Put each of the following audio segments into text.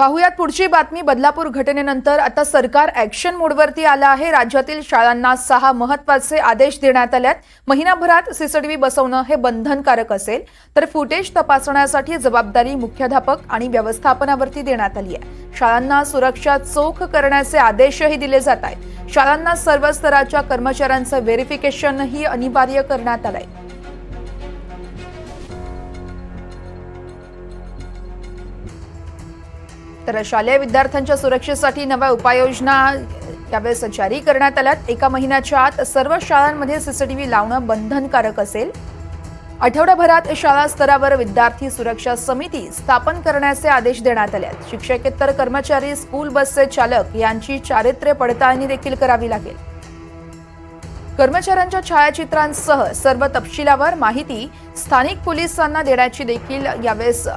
पाहुयात पुढची बातमी। बदलापूर घटनेनंतर आता सरकार ऍक्शन मोडवरती आलं आहे। राज्यातील शाळांना 6 महत्त्वाचे आदेश देण्यात आलेत। महिनाभरात सीसीटीव्ही बसवणं हे बंधनकारक असेल, तर फुटेज तपासण्यासाठी जबाबदारी मुख्याध्यापक आणि व्यवस्थापनावरती देण्यात आली आहे। शाळांना सुरक्षा चोख करण्याचे आदेशही दिले जात आहेत। शाळांना सर्व स्तराच्या कर्मचाऱ्यांचं व्हेरिफिकेशनही अनिवार्य करण्यात आलंय। तर शालेय विद्यार्थ्यांच्या सुरक्षेसाठी नव्या उपाययोजना यावेळेस जारी करण्यात आल्यात। एका महिन्याच्या आत सर्व शाळांमध्ये सीसीटीव्ही लावणं बंधनकारक असेल। आठवड्याभरात शाळा स्तरावर विद्यार्थी सुरक्षा समिती स्थापन करण्याचे आदेश देण्यात आले आहेत। शिक्षकेतर कर्मचारी, स्कूल बसचे चालक यांची चारित्र्य पडताळणी देखील करावी लागेल। कर्मचाऱ्यांच्या छायाचित्रांसह सर्व तपशिलावर माहिती स्थानिक पोलिसांना देण्याची देखील यावेळेस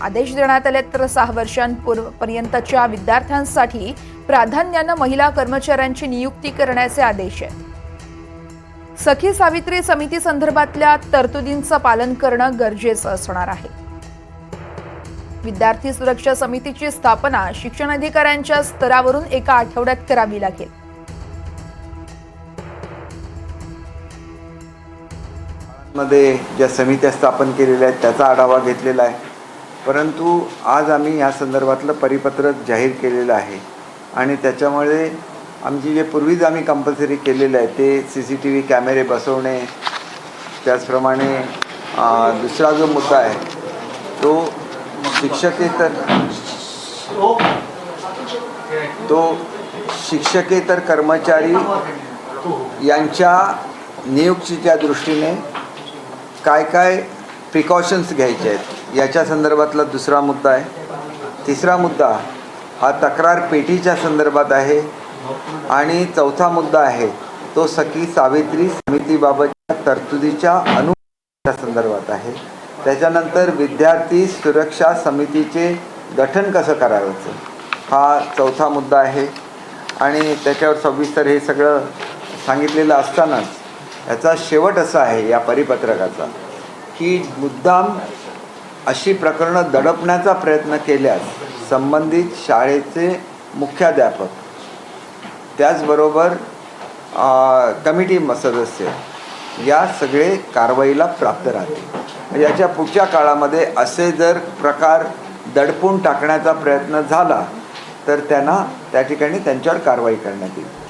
आदेश देण्यात आले। तर 6 वर्षांपर्यंतच्या विद्यार्थ्यांसाठी प्राधान्याने महिला कर्मचाऱ्यांची नियुक्ती करण्याचे आदेश आहेत। सखी सावित्री समिती संदर्भातल्या तरतुदींचं पालन करणं गरजेचं असणार आहे। विद्यार्थी सुरक्षा समितीची स्थापना शिक्षण अधिकाऱ्यांच्या स्तरावरून एका आठवड्यात करावी लागेल। मध्ये ज्या समित्या स्थापन केलेल्या आहेत त्याचा आढावा घेतलेला आहे, परंतु आज आम्ही या संदर्भातलं परिपत्रक जाहीर केलेलं आहे आणि त्याच्यामुळे आमची जे पूर्वीच आम्ही कंपल्सरी केलेलं आहे ते CCTV कॅमेरे बसवणे, त्याचप्रमाणे दुसरा जो मुद्दा आहे तो शिक्षकेतर कर्मचारी यांच्या नियुक्तीच्या दृष्टीने काय काय प्रिकॉशन्स घ्यायचे आहेत याच्या संदर्भातला दुसरा मुद्दा आहे। तिसरा मुद्दा हा तक्रार पेटीच्या संदर्भात आहे आणि चौथा मुद्दा आहे तो सखी सावित्री समितीबाबतच्या तरतुदीच्या अनुमतीच्या संदर्भात आहे। त्याच्यानंतर विद्यार्थी सुरक्षा समितीचे गठन कसं करायचं हा चौथा मुद्दा आहे आणि त्याच्यावर सविस्तर हे सगळं सांगितलेलं असतानाच याचा शेवट असा आहे या परिपत्रकाचा की मुद्दाम अशी प्रकरणं दडपण्याचा प्रयत्न केल्यास संबंधित शाळेचे मुख्याध्यापक, त्याचबरोबर कमिटी सदस्य या सगळे कारवाईला प्राप्त राहतील। याच्या पुढच्या काळामध्ये असे जर प्रकार दडपून टाकण्याचा प्रयत्न झाला तर त्यांना त्या ठिकाणी त्यांच्यावर कारवाई करण्यात येईल।